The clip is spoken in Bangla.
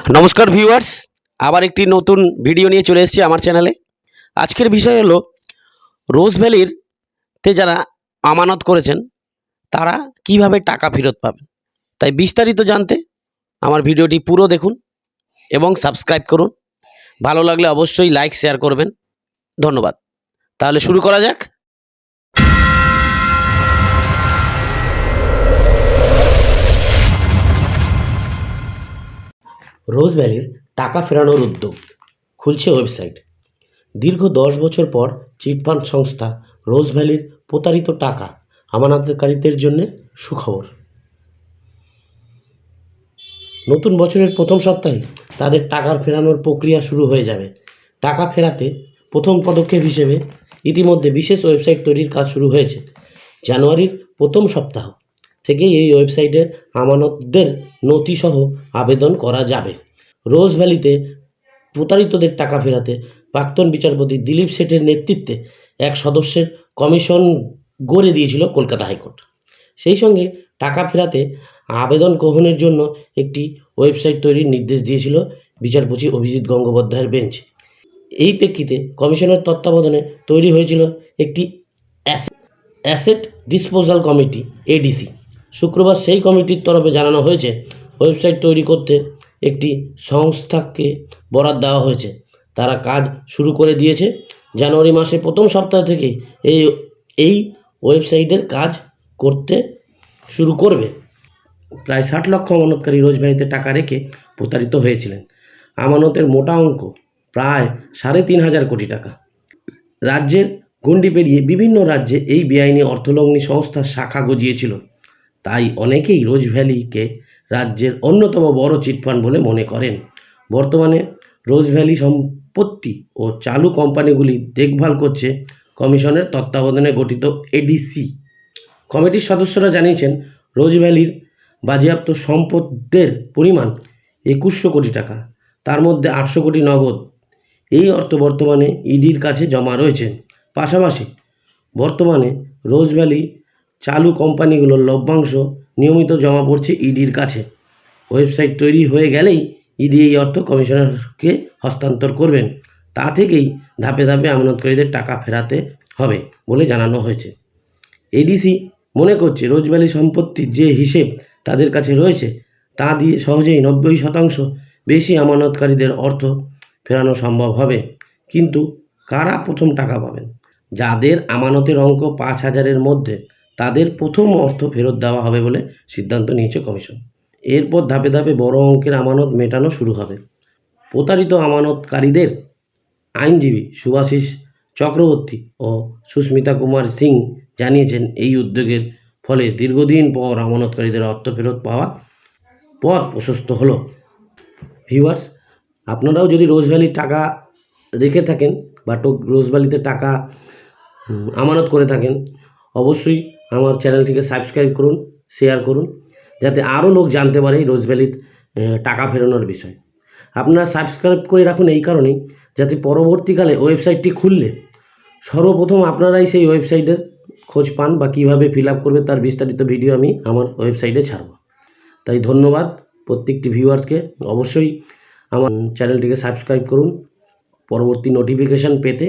নমস্কার ভিউয়ার্স, আবার একটি নতুন ভিডিও নিয়ে চলে এসেছি আমার চ্যানেলে। আজকের বিষয় হলো রোজ ভ্যালিতে যারা আমানত করেছেন তারা কিভাবে টাকা ফেরত পাবেন। তাই বিস্তারিত জানতে আমার ভিডিওটি পুরো দেখুন এবং সাবস্ক্রাইব করুন। ভালো লাগলে অবশ্যই লাইক শেয়ার করবেন। ধন্যবাদ। তাহলে শুরু করা যাক। রোজ ভ্যালির টাকা ফেরানোর উদ্যোগ খুলছে ওয়েবসাইট। দীর্ঘ 10 বছর পর চিটফান্ড সংস্থা রোজ ভ্যালির প্রতারিত টাকা আমানতকারীদের জন্য সুখবর। নতুন বছরের প্রথম সপ্তাহে তাদের টাকা ফেরানোর প্রক্রিয়া শুরু হয়ে যাবে। টাকা ফেরাতে প্রথম পদক্ষেপ হিসেবে ইতিমধ্যে বিশেষ ওয়েবসাইট তৈরির কাজ শুরু হয়েছে। জানুয়ারির প্রথম সপ্তাহ থেকে এই ওয়েবসাইটের আমানতদের নথিসহ আবেদন করা যাবে। রোজ ভ্যালিতে প্রতারিতদের টাকা ফেরাতে প্রাক্তন বিচারপতি দিলীপ শেঠের নেতৃত্বে এক সদস্যের কমিশন গড়ে দিয়েছিল কলকাতা হাইকোর্ট। সেই সঙ্গে টাকা ফেরাতে আবেদন গ্রহণের জন্য একটি ওয়েবসাইট তৈরির নির্দেশ দিয়েছিল বিচারপতি অভিজিৎ গঙ্গোপাধ্যায়ের বেঞ্চ। এই প্রেক্ষিতে কমিশনের তত্ত্বাবধানে তৈরি হয়েছিল একটি অ্যাসেট ডিসপোজাল কমিটি এডিসি। শুক্রবার সেই কমিটির তরফে জানানো হয়েছে ওয়েবসাইট তৈরি করতে একটি সংস্থাকে বরাদ দেওয়া হয়েছে। তারা কাজ শুরু করে দিয়েছে। জানুয়ারি মাসের প্রথম সপ্তাহ থেকে এই ওয়েবসাইটের কাজ করতে শুরু করবে। প্রায় 60 লক্ষ আমানতকারী রোজ ভ্যালিতে টাকা রেখে প্রতারিত হয়েছিলেন। আমানতের মোটা অঙ্ক প্রায় 3.5 কোটি টাকা। রাজ্যের গণ্ডি পেরিয়ে বিভিন্ন রাজ্যে এই বেআইনি অর্থলগ্নি সংস্থার শাখা গজিয়েছিল। তাই অনেকেই রোজ ভ্যালিকে রাজ্যের অন্যতম বড় চিটফান্ড বলে মনে করেন। বর্তমানে রোজ ভ্যালি সম্পত্তি ও চালু কোম্পানিগুলি দেখভাল করছে কমিশনের তত্ত্বাবধানে গঠিত এডিসি। কমিটির সদস্যরা জানিয়েছেন রোজ ভ্যালির বাজেয়াপ্ত সম্পদের পরিমাণ 2100 কোটি টাকা, তার মধ্যে 800 কোটি নগদ। এই অর্থ বর্তমানে ইডির কাছে জমা রয়েছে। পাশাপাশি বর্তমানে রোজ ভ্যালি চালু কোম্পানিগুলোর লভ্যাংশ নিয়মিত জমা পড়ছে ইডির কাছে। ওয়েবসাইট তৈরি হয়ে গেলেই ইডি এই অর্থ কমিশনারকে হস্তান্তর করবেন। তা থেকেই ধাপে ধাপে আমানতকারীদের টাকা ফেরাতে হবে বলে জানানো হয়েছে। এডিসি মনে করছে রোজ ভ্যালি সম্পত্তির যে হিসেব তাদের কাছে রয়েছে তা দিয়ে সহজেই 90% বেশি আমানতকারীদের অর্থ ফেরানো সম্ভব হবে। কিন্তু কারা প্রথম টাকা পাবেন? যাদের আমানতের অঙ্ক 5,000-এর মধ্যে তাদের প্রথম অর্থ ফেরত দেওয়া হবে বলে সিদ্ধান্ত নিয়েছে কমিশন। এরপর ধাপে ধাপে বড় অঙ্কের আমানত মেটানো শুরু হবে। প্রতারিত আমানতকারীদের আইনজীবী সুভাষিস চক্রবর্তী ও সুস্মিতা কুমার সিং জানিয়েছেন এই উদ্যোগের ফলে দীর্ঘদিন পর আমানতকারীদের অর্থ ফেরত পাওয়ার পথ প্রশস্ত হলো। ভিউয়ার্স, আপনারাও যদি রোজ ভ্যালির টাকা রেখে থাকেন বা রোজ ভ্যালিতে টাকা আমানত করে থাকেন, অবশ্যই আমার চ্যানেলটিকে সাবস্ক্রাইব করুন, শেয়ার করুন, যাতে আরও লোক জানতে পারে এই রোজ ভ্যালির টাকা ফেরানোর বিষয়। আপনারা সাবস্ক্রাইব করে রাখুন এই কারণেই, যাতে পরবর্তীকালে ওয়েবসাইটটি খুললে সর্বপ্রথম আপনারাই সেই ওয়েবসাইটের খোঁজ পান বা কীভাবে ফিল আপ করবে তার বিস্তারিত ভিডিও আমি আমার ওয়েবসাইটে ছাড়ব। তাই ধন্যবাদ প্রত্যেকটি ভিউয়ার্সকে। অবশ্যই আমার চ্যানেলটিকে সাবস্ক্রাইব করুন পরবর্তী নোটিফিকেশান পেতে।